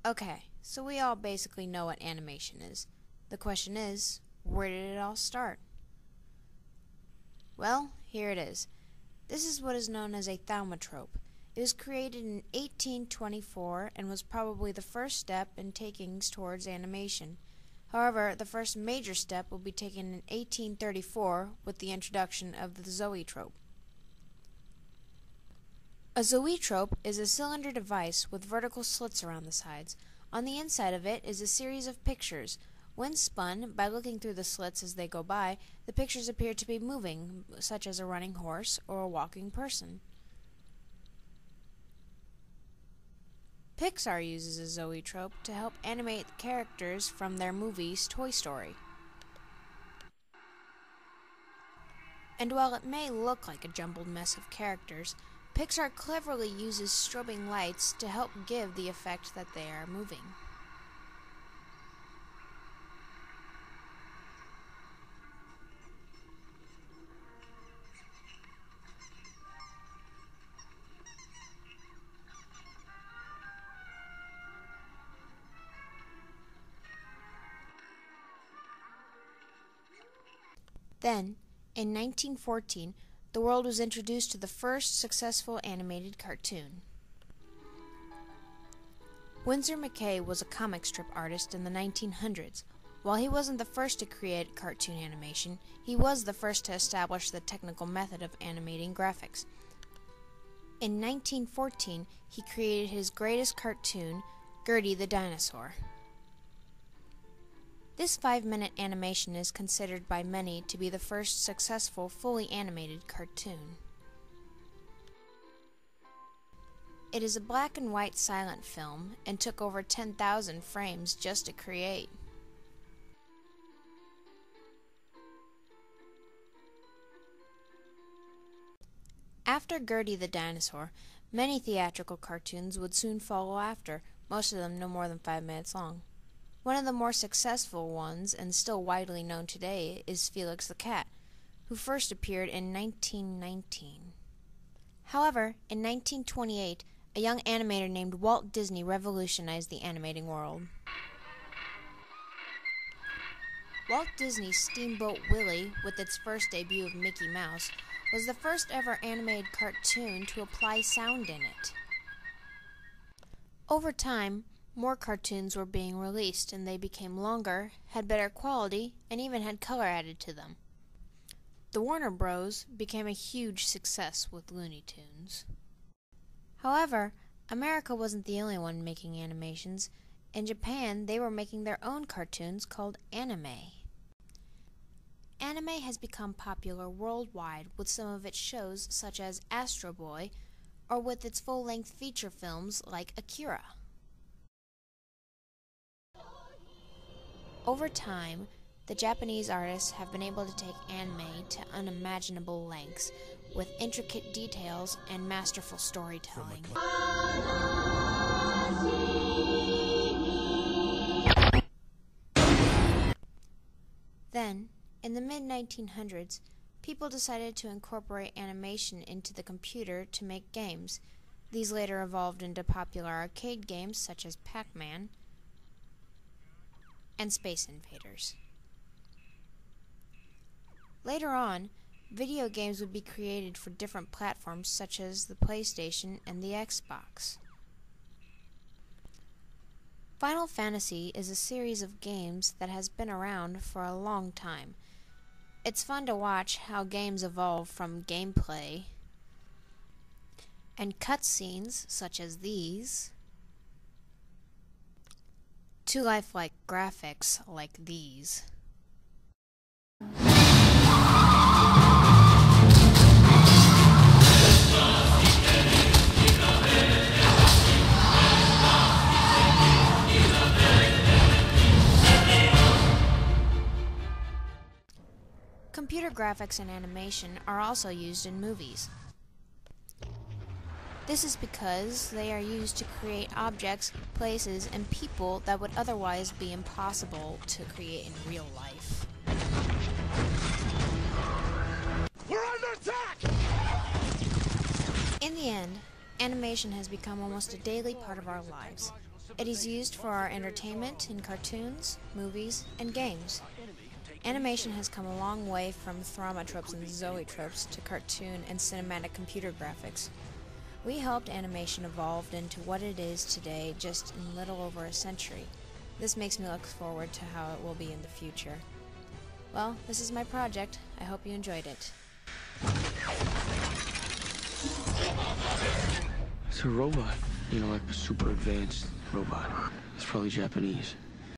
Okay, so we all basically know what animation is. The question is, where did it all start? Well, here it is. This is what is known as a thaumatrope. It was created in 1824 and was probably the first step in takings towards animation. However, the first major step will be taken in 1834 with the introduction of the zoetrope. A zoetrope is a cylinder device with vertical slits around the sides. On the inside of it is a series of pictures. When spun, by looking through the slits as they go by, the pictures appear to be moving, such as a running horse or a walking person. Pixar uses a zoetrope to help animate characters from their movies Toy Story. And while it may look like a jumbled mess of characters, Pixar cleverly uses strobing lights to help give the effect that they are moving. Then, in 1914, the world was introduced to the first successful animated cartoon. Winsor McCay was a comic strip artist in the 1900s. While he wasn't the first to create cartoon animation, he was the first to establish the technical method of animating graphics. In 1914, he created his greatest cartoon, Gertie the Dinosaur. This 5-minute animation is considered by many to be the first successful fully animated cartoon. It is a black and white silent film and took over 10,000 frames just to create. After Gertie the Dinosaur, many theatrical cartoons would soon follow after, most of them no more than 5 minutes long. One of the more successful ones, and still widely known today, is Felix the Cat, who first appeared in 1919. However, in 1928, a young animator named Walt Disney revolutionized the animating world. Walt Disney's Steamboat Willie, with its first debut of Mickey Mouse, was the first ever animated cartoon to apply sound in it. Over time, more cartoons were being released, and they became longer, had better quality, and even had color added to them. The Warner Bros. Became a huge success with Looney Tunes. However, America wasn't the only one making animations. In Japan, they were making their own cartoons called anime. Anime has become popular worldwide with some of its shows such as Astro Boy, or with its full-length feature films like Akira. Over time, the Japanese artists have been able to take anime to unimaginable lengths, with intricate details and masterful storytelling. Then, in the mid-1900s, people decided to incorporate animation into the computer to make games. These later evolved into popular arcade games such as Pac-Man and Space Invaders. Later on, video games would be created for different platforms such as the PlayStation and the Xbox. Final Fantasy is a series of games that has been around for a long time. It's fun to watch how games evolve from gameplay and cutscenes such as these to lifelike graphics like these. Computer graphics and animation are also used in movies. This is because they are used to create objects, places, and people that would otherwise be impossible to create in real life. We're under attack! In the end, animation has become almost a daily part of our lives. It is used for our entertainment in cartoons, movies, and games. Animation has come a long way from thaumatropes and zoetropes to cartoon and cinematic computer graphics. We helped animation evolve into what it is today just in little over a century. This makes me look forward to how it will be in the future. Well, this is my project. I hope you enjoyed it. It's a robot, you know, like a super advanced robot. It's probably Japanese.